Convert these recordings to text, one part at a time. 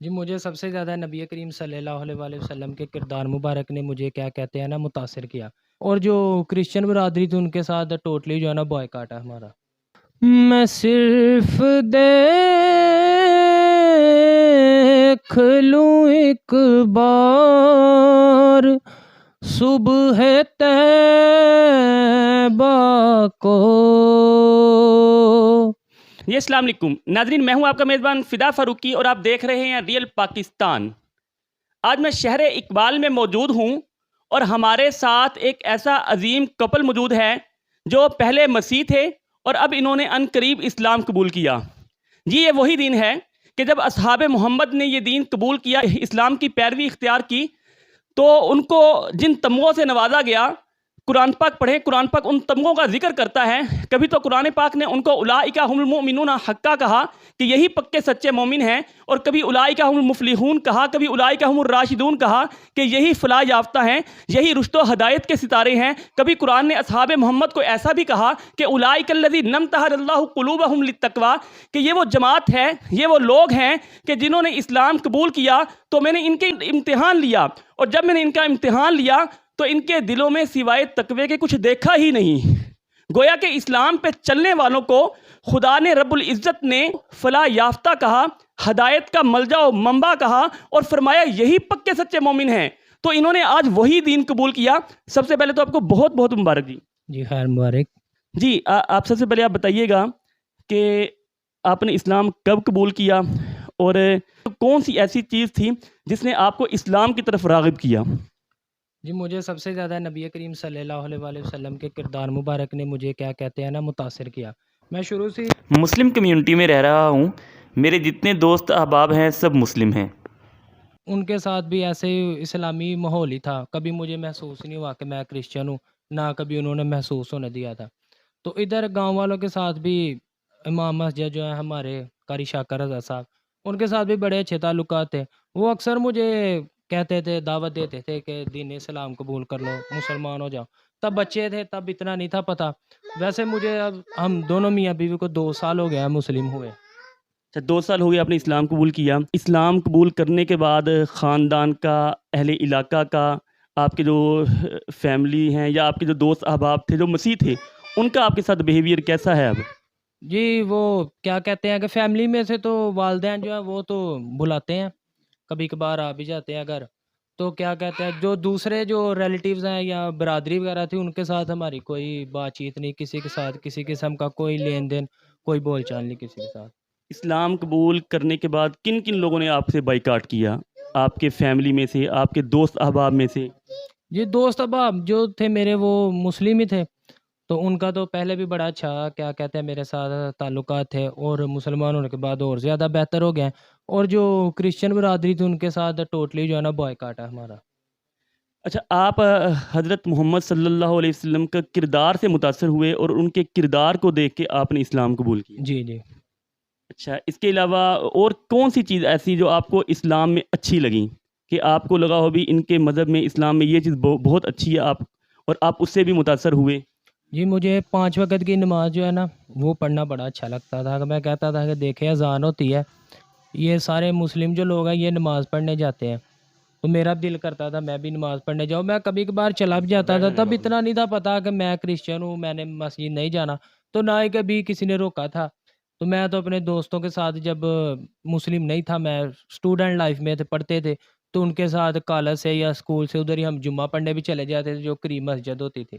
جی مجھے سب سے زیادہ نبی کریم صلی اللہ علیہ وآلہ وسلم کے کردار مبارک نے مجھے کیا کہتے ہیں نا متاثر کیا، اور جو کرسچن برادری تھی ان کے ساتھ ٹوٹلی جو ہے نا بوائکاٹ ہے ہمارا۔ میں صرف دیکھ لوں ایک بار صبح طیبہ کو۔ جی السلام علیکم ناظرین، میں ہوں آپ کا میزبان فدا فاروقی اور آپ دیکھ رہے ہیں ریئل پاکستان۔ آج میں شہر اقبال میں موجود ہوں اور ہمارے ساتھ ایک ایسا عظیم کپل موجود ہے جو پہلے مسیح تھے اور اب انہوں نے عن قریب اسلام قبول کیا۔ جی یہ وہی دین ہے کہ جب اصحاب محمد نے یہ دین قبول کیا، اسلام کی پیروی اختیار کی، تو ان کو جن تمغوں سے نوازا گیا، قرآن پاک پڑھیں، قرآن پاک ان تمغوں کا ذکر کرتا ہے۔ کبھی تو قرآن پاک نے ان کو اولئک هم المؤمنون حقا کہا کہ یہی پکے سچے مومن ہیں، اور کبھی اولئک هم المفلحون کہا، کبھی اولئک هم الراشدون کہا کہ یہی فلاح یافتہ ہیں، یہی رشد و ہدایت کے ستارے ہیں۔ کبھی قرآن نے اصحاب محمد کو ایسا بھی کہا کہ اولئک الذین امتحن اللہ قلوبهم للتقوی، کہ یہ وہ جماعت ہے، یہ وہ لوگ ہیں کہ جنہوں نے اسلام قبول کیا تو میں نے ان کے امتحان لیا، اور جب میں نے ان کا امتحان لیا تو ان کے دلوں میں سوائے تقوی کے کچھ دیکھا ہی نہیں۔ گویا کہ اسلام پہ چلنے والوں کو خدا نے رب العزت نے فلاح یافتہ کہا، ہدایت کا ملجا و منبع کہا، اور فرمایا یہی پکے سچے مومن ہیں۔ تو انہوں نے آج وہی دین قبول کیا۔ سب سے پہلے تو آپ کو بہت بہت مبارک جی۔ جی خیر مبارک۔ جی آپ سب سے پہلے آپ بتائیے گا کہ آپ نے اسلام کب قبول کیا، اور کون سی ایسی چیز تھی جس نے آپ کو اسلام کی طرف راغب کیا؟ جی مجھے سب سے زیادہ نبی کریم صلی اللہ علیہ وآلہ وسلم کے کردار مبارک نے مجھے کیا کہتے ہیں نا متاثر کیا۔ میں شروع سے مسلم کمیونٹی میں رہ رہا ہوں، میرے جتنے دوست احباب ہیں سب مسلم ہیں۔ ان کے ساتھ بھی ایسے اسلامی ماحول ہی تھا، کبھی مجھے محسوس نہیں ہوا کہ میں کرسچن ہوں، نہ کبھی انہوں نے محسوس ہونے دیا تھا۔ تو ادھر گاؤں والوں کے ساتھ بھی امام مسجد جو ہیں ہمارے قاری شاکر رضا صاحب، ان کے ساتھ بھی بڑے اچھے تعلقات تھے۔ وہ اکثر مجھے کہتے تھے، دعوت دیتے تھے کہ دین اسلام قبول کر لو، مسلمان ہو جاؤ۔ تب بچے تھے، تب اتنا نہیں تھا پتہ۔ ویسے مجھے اب ہم دونوں میاں بیوی کو 2 سال ہو گیا مسلم ہوئے۔ اچھا 2 سال ہو گئے آپ نے اسلام قبول کیا۔ اسلام قبول کرنے کے بعد خاندان کا، اہل علاقہ کا، آپ کے جو فیملی ہیں یا آپ کے جو دوست احباب تھے جو مسیح تھے، ان کا آپ کے ساتھ بیہیویئر کیسا ہے اب؟ جی وہ کیا کہتے ہیں کہ فیملی میں سے تو والدین جو ہیں وہ تو بلاتے ہیں، کبھی کبھار آ بھی جاتے ہیں اگر، تو کیا کہتے ہیں جو دوسرے جو ریلیٹیوز ہیں یا برادری وغیرہ تھی ان کے ساتھ ہماری کوئی بات چیت نہیں، کسی کے ساتھ کسی قسم کا کوئی لین دین، کوئی بول چال نہیں کسی کے ساتھ۔ اسلام قبول کرنے کے بعد کن کن لوگوں نے آپ سے بائیکاٹ کیا؟ آپ کے فیملی میں سے، آپ کے دوست احباب میں سے؟ جی دوست احباب جو تھے میرے وہ مسلم ہی تھے، تو ان کا تو پہلے بھی بڑا اچھا کیا کہتے ہیں میرے ساتھ تعلقات تھے، اور مسلمان ہونے کے بعد اور زیادہ بہتر ہو گئے ہیں۔ اور جو کرسچن برادری تھی ان کے ساتھ ٹوٹلی جو ہے نا بوائکاٹ ہے ہمارا۔ اچھا آپ حضرت محمد صلی اللہ علیہ وسلم کا کردار سے متاثر ہوئے اور ان کے کردار کو دیکھ کے آپ نے اسلام قبول کیا۔ جی جی۔ اچھا اس کے علاوہ اور کون سی چیز ایسی جو آپ کو اسلام میں اچھی لگیں، کہ آپ کو لگا ہو بھی ان کے مذہب میں، اسلام میں یہ چیز بہت اچھی ہے، اور آپ اس سے بھی متاثر ہوئے؟ جی مجھے 5 وقت کی نماز جو ہے نا وہ پڑھنا بڑا اچھا لگتا تھا، کہ میں کہتا تھا کہ دیکھیں اذان ہوتی ہے، یہ سارے مسلم جو لوگ ہیں یہ نماز پڑھنے جاتے ہیں، تو میرا بھی دل کرتا تھا میں بھی نماز پڑھنے جاؤں۔ میں کبھی کبھار چلا بھی جاتا تھا، تب اتنا نہیں تھا پتہ کہ میں کرسچن ہوں، میں نے مسجد نہیں جانا، تو نہ ہی کبھی کسی نے روکا تھا۔ تو میں تو اپنے دوستوں کے ساتھ جب مسلم نہیں تھا، میں اسٹوڈنٹ لائف میں تھے، پڑھتے تھے، تو ان کے ساتھ کالج سے یا اسکول سے ادھر ہی ہم جمعہ پڑھنے بھی چلے جاتے تھے جو قریب مسجد ہوتی تھی۔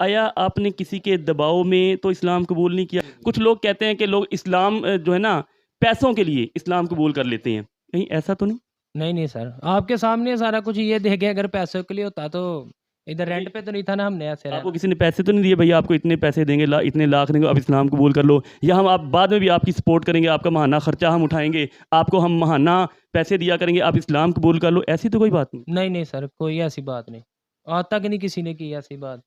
آیا آپ نے کسی کے دباؤ میں تو اسلام قبول نہیں کیا؟ کچھ لوگ کہتے ہیں کہ لوگ اسلام جو ہے نا پیسوں کے لیے اسلام قبول کر لیتے ہیں، کہیں ایسا تو نہیں؟ نہیں سر، آپ کے سامنے سارا کچھ یہ دیکھے، اگر پیسوں کے لیے ہوتا تو ادھر رینٹ پہ تو نہیں تھا نا، ہم نے ایسے آپ کو رہنا۔ کسی نے پیسے تو نہیں دیے بھائی آپ کو اتنے پیسے دیں گے، اتنے لاکھ دیں گے، آپ اسلام قبول کر لو، یا ہم آپ بعد میں بھی آپ کی سپورٹ کریں گے، آپ کا ماہانہ خرچہ ہم اٹھائیں گے، آپ کو ہم ماہانہ پیسے دیا کریں گے، آپ اسلام قبول کر لو، ایسی تو کوئی بات نہیں؟ نہیں سر، کوئی ایسی بات نہیں، آج تک نہیں کسی نے کی ایسی بات۔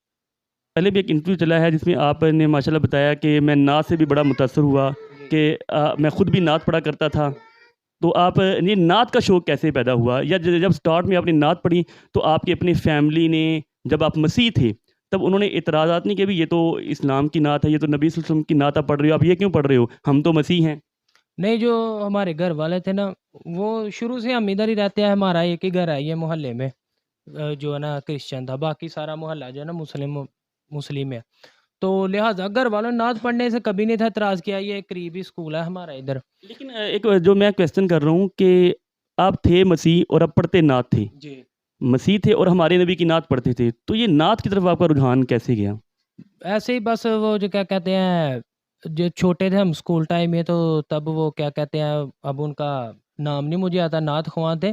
پہلے بھی ایک انٹرویو چلا ہے جس میں آپ نے ماشاءاللہ بتایا کہ میں نعت سے بھی بڑا متاثر ہوا، کہ میں خود بھی نعت پڑھا کرتا تھا، تو آپ یہ نعت کا شوق کیسے پیدا ہوا؟ یا جب سٹارٹ میں آپ نے نعت پڑھی تو آپ کی اپنی فیملی نے، جب آپ مسیح تھے تب انہوں نے اعتراضات نہیں کہ بھی یہ تو اسلام کی نعت ہے، یہ تو نبی صلی اللہ علیہ وسلم کی نعت آپ پڑھ رہے ہو، آپ یہ کیوں پڑھ رہے ہو، ہم تو مسیح ہیں؟ नहीं, जो हमारे घर वाले थे ना, वो शुरू से हम इधर ही रहते हैं, हमारा एक ही घर है ये मोहल्ले में। जो है ना क्रिश्चियन था, बाकी सारा मोहल्ला जो है ना मुस्लिम मुस्लिम है। तो लिहाजा घर वालों ने नात पढ़ने से कभी नहीं था एतराज़ किया, ये करीबी स्कूल है हमारा इधर। लेकिन एक जो मैं क्वेश्चन कर रहा हूँ कि आप थे मसीह और अब पढ़ते नात थे, जी। मसीह थे और हमारे नबी की नात पढ़ते थे, तो ये नात की तरफ आपका रुझान कैसे गया? ऐसे ही बस वो जो क्या कहते हैं, जो छोटे थे हम स्कूल टाइम में, तो तब वो क्या कहते हैं, अब उनका नाम नहीं मुझे आता, नात ख्वां थे।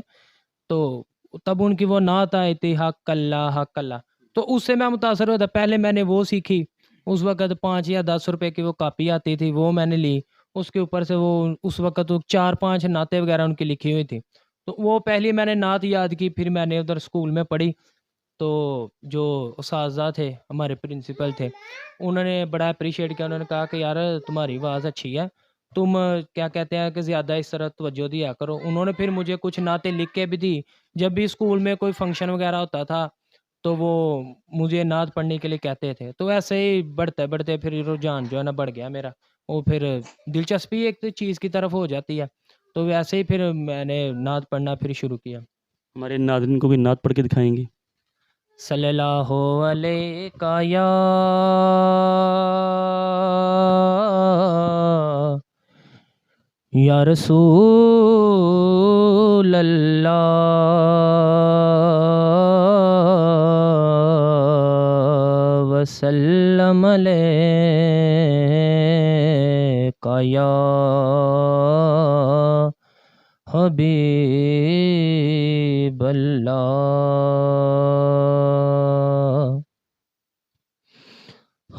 तो तब उनकी वो नात आई थी, हक अल्लाह हक अल्लाह, तो उससे मैं मुतासर हुआ था। पहले मैंने वो सीखी, उस वक़्त 5 या 10 रुपए की वो कॉपी आती थी, वो मैंने ली। उसके ऊपर से वो उस वक़्त वो 4-5 नातें वगैरह उनकी लिखी हुई थी। तो वो पहली मैंने नात याद की, फिर मैंने उधर स्कूल में पढ़ी। तो जो उस्ताज़ा थे, हमारे प्रिंसिपल थे, उन्होंने बड़ा एप्रिशिएट किया। उन्होंने कहा कि यार तुम्हारी आवाज़ अच्छी है, तुम क्या कहते हैं कि ज़्यादा इस तरह तवज्जो दिया करो। उन्होंने फिर मुझे कुछ नाते लिख के भी दी। जब भी स्कूल में कोई फंक्शन वगैरह होता था, तो वो मुझे नात पढ़ने के लिए कहते थे। तो ऐसे ही बढ़ते-बढ़ते फिर रुझान जो है ना बढ़ गया मेरा। वो फिर दिलचस्पी एक तो चीज़ की तरफ हो जाती है, तो वैसे ही फिर मैंने नात पढ़ना फिर शुरू किया। हमारे नाज़रीन को भी नात पढ़ के दिखाएँगे? सल्लल्लाहु अलैका या रसूल अल्लाह वसल्लम अलैका या हबीब अल्लाह।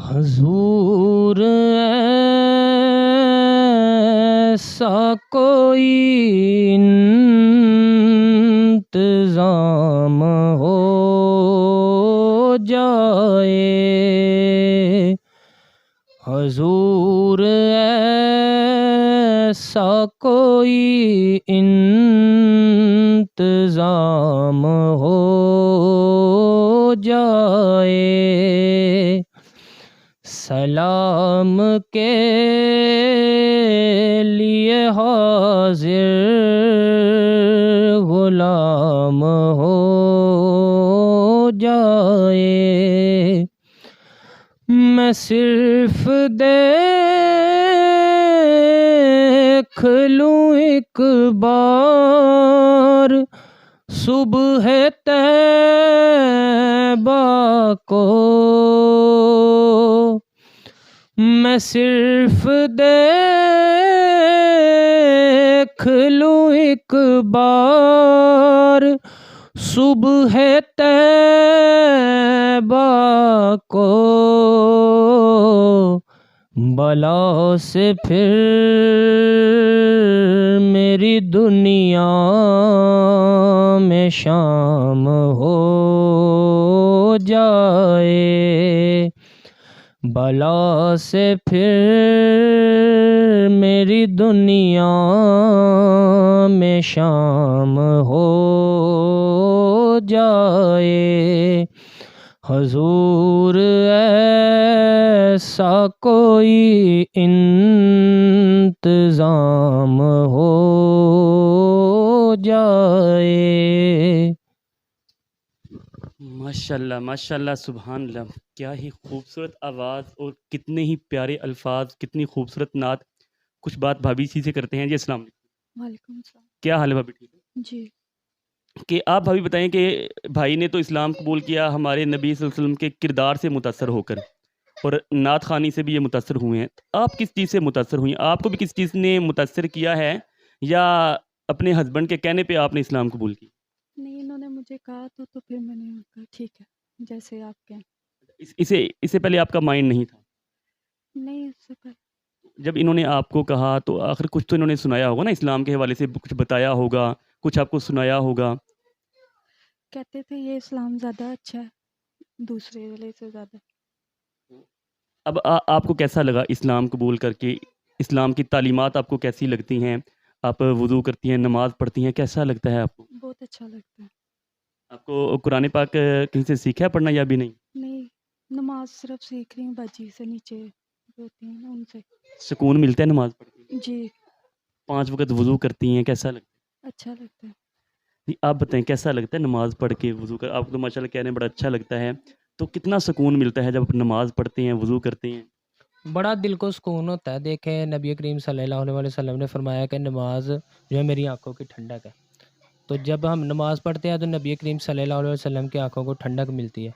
हजूर ऐसा कोई इंतजाम हो जाए, हजूर ऐसा कोई इंतजाम हो जाए, सलाम के लिए हाजिर गुलाम हो जाए। मैं सिर्फ देख लूं एक बार सुबह तैबा को, मैं सिर्फ देख लूं एक बार सुबह तैबा को, बला से फिर मेरी दुनिया में शाम हो जाए, बला से फिर मेरी दुनिया में शाम हो जाए, हजूर ऐसा कोई इंतजाम हो जाए। माशाल्लाह माशाल्लाह सुभान अल्लाह, क्या ही खूबसूरत आवाज़ और कितने ही प्यारे अल्फाज, कितनी खूबसूरत नात। कुछ बात भाभी जी से करते हैं। जी अस्सलाम वालेकुम। वालेकुम सलाम। क्या हाल है भाभी, ठीक है? जी। कि आप भाभी बताएं कि भाई ने तो इस्लाम कबूल किया हमारे नबी सल्लल्लाहु अलैहि वसल्लम के किरदार से मुतासर होकर, और नात खानी से भी ये मुतासर हुए हैं। तो आप किस चीज़ से मुतासर हुई हैं? आपको भी किस चीज़ ने मुतासर किया है, या अपने हस्बैंड के कहने पे आपने इस्लाम कबूल किया? नहीं, इन्होंने मुझे कहा तो फिर मैंने कहा ठीक है, जैसे आप कहें। इससे पहले आपका माइंड नहीं था? नहीं, उससे पहले जब इन्होंने आपको कहा तो आखिर कुछ तो इन्होंने सुनाया होगा ना, इस्लाम के हवाले से कुछ बताया होगा, कुछ आपको सुनाया होगा। कहते थे ये इस्लाम ज़्यादा अच्छा है, दूसरे वाले से ज़्यादा। अब आपको कैसा लगा इस्लाम कबूल करके? इस्लाम की तालीमात आपको कैसी लगती हैं? आप वुज़ू करती हैं, नमाज़ पढ़ती हैं, कैसा लगता है आपको? बहुत अच्छा लगता है। आपको कुरान पाक कहीं से सीखा है पढ़ना या अभी नहीं? नहीं, नमाज सिर्फ सीख रही हूँ बाजी से, नीचे जो होती हैं ना उनसे। सुकून मिलता है नमाज़ पढ़ के? जी। 5 वक्त वज़ू करती हैं, कैसा लगता है? अच्छा लगता है। जी, आप बताएं कैसा लगता है नमाज़ पढ़ के वज़ू कर? आपको तो माशाल्लाह कह रहे हैं बड़ा अच्छा लगता है, तो कितना सुकून मिलता है जब आप नमाज़ पढ़ते हैं, वज़ू करते हैं? बड़ा दिल को सुकून होता है। देखें नबी करीम सल्लल्लाहु अलैहि वसल्लम ने फरमाया कि नमाज जो है मेरी आँखों की ठंडक है। तो जब हम नमाज़ पढ़ते हैं तो नबी करीम सल्लल्लाहु अलैहि वसल्लम की आँखों को ठंडक मिलती है।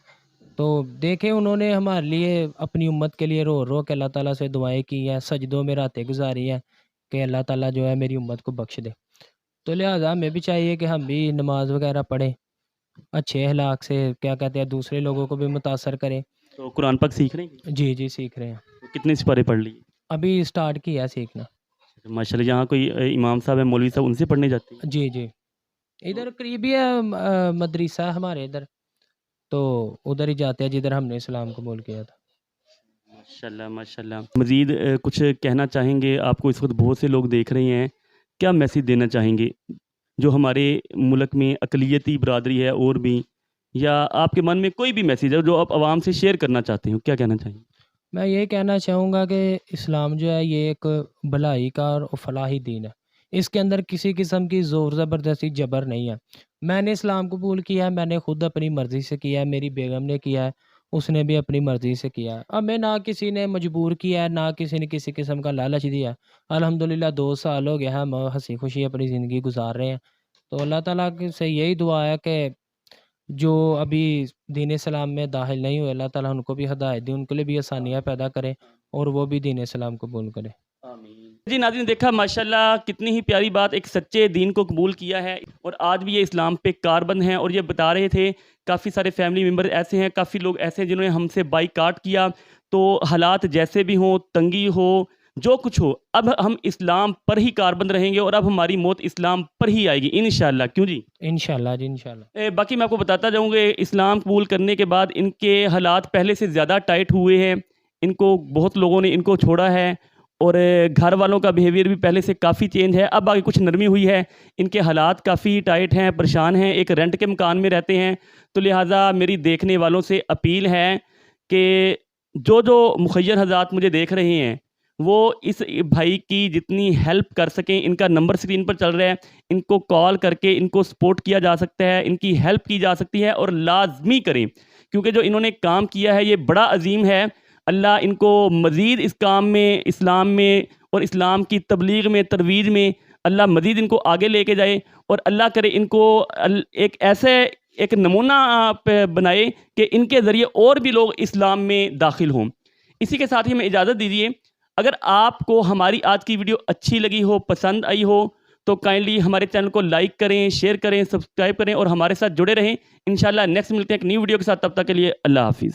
तो देखें उन्होंने हमारे लिए अपनी उम्मत के लिए रो रो के अल्लाह ताला से दुआएँ की हैं, सजदों में रातें गुज़ारी हैं कि अल्लाह ताला जो है मेरी उम्मत को बख्श दे। तो लिहाज़ा हमें भी चाहिए कि हम भी नमाज़ वग़ैरह पढ़ें, अच्छे अखलाक से क्या कहते हैं दूसरे लोगों को भी मुतासर करें। तो कुरान पाक सीख रहे हैं? जी, जी सीख रहे हैं। तो कितने सिपारे पढ़ लिए? अभी स्टार्ट किया है सीखना। माशाल्लाह, यहाँ कोई इमाम साहब है, मौलवी साहब, उनसे पढ़ने जाते हैं? जी, जी। इधर करीब ही है मदरसा है हमारे इधर, तो उधर ही जाते हैं जिधर हमने इस्लाम कबूल किया था। माशाल्लाह, माशाल्लाह। मज़ीद कुछ कहना चाहेंगे? आपको इस वक़्त बहुत से लोग देख रहे हैं, क्या मैसेज देना चाहेंगे? जो हमारे मुल्क में अक़लियती बिरादरी है और भी, या आपके मन में कोई भी मैसेज है जो आप आवाम से शेयर करना चाहते हो, क्या कहना चाहेंगे? मैं ये कहना चाहूँगा कि इस्लाम जो है ये एक भलाई का और फलाही दीन है। इसके अंदर किसी किस्म की ज़ोर ज़बरदस्ती जबर नहीं है। मैंने इस्लाम कबूल किया है, मैंने खुद अपनी मर्ज़ी से किया है, मेरी बेगम ने किया है, उसने भी अपनी मर्ज़ी से किया है। हमें ना किसी ने मजबूर किया है, ना किसी ने किसी किस्म का लालच दिया है। अल्हम्दुलिल्लाह 2 साल हो गए हैं, हम हँसी-खुशी अपनी ज़िंदगी गुज़ार रहे हैं। तो अल्लाह ताला की से यही दुआ है कि जो अभी दीन इस्लाम में दाखिल नहीं हुए, अल्लाह ताला उनको भी हिदायत दे, उनके लिए भी आसानियाँ पैदा करे और वो भी दीन इस्लाम कबूल करें। जी नाज़रीन, देखा माशाल्लाह कितनी ही प्यारी बात, एक सच्चे दीन को कबूल किया है और आज भी ये इस्लाम पे कारबंद हैं। और ये बता रहे थे काफ़ी सारे फैमिली मेम्बर ऐसे हैं, काफ़ी लोग ऐसे हैं जिन्होंने हमसे बाइकाट किया। तो हालात जैसे भी हों, तंगी हो, जो कुछ हो, अब हम इस्लाम पर ही कारबंद रहेंगे और अब हमारी मौत इस्लाम पर ही आएगी इंशाअल्लाह। क्यों जी? इंशाअल्लाह जी, इंशाअल्लाह। बाकी मैं आपको बताता जाऊँगा, इस्लाम कबूल करने के बाद इनके हालात पहले से ज़्यादा टाइट हुए हैं। इनको बहुत लोगों ने इनको छोड़ा है और घर वालों का बिहेवियर भी पहले से काफ़ी चेंज है। अब आगे कुछ नरमी हुई है। इनके हालात काफ़ी टाइट हैं, परेशान हैं, एक रेंट के मकान में रहते हैं। तो लिहाजा मेरी देखने वालों से अपील है कि जो मुखय्यर हज़रात मुझे देख रहे हैं, वो इस भाई की जितनी हेल्प कर सकें, इनका नंबर स्क्रीन पर चल रहा है, इनको कॉल करके इनको सपोर्ट किया जा सकता है, इनकी हेल्प की जा सकती है और लाज़मी करें, क्योंकि जो इन्होंने काम किया है ये बड़ा अजीम है। अल्लाह इनको मज़ीद इस काम में, इस्लाम में और इस्लाम की तबलीग में, तरवीज में अल्लाह मज़ीद इनको आगे लेके जाए और अल्लाह करे इनको एक ऐसे एक नमूना बनाए कि इनके ज़रिए और भी लोग इस्लाम में दाखिल हों। इसी के साथ ही हमें इजाज़त दीजिए। अगर आपको हमारी आज की वीडियो अच्छी लगी हो, पसंद आई हो, तो काइंडली हमारे चैनल को लाइक करें, शेयर करें, सब्सक्राइब करें और हमारे साथ जुड़े रहें। इंशाल्लाह नेक्स्ट मिलते हैं एक न्यू वीडियो के साथ। तब तक के लिए अल्लाह हाफ़िज़।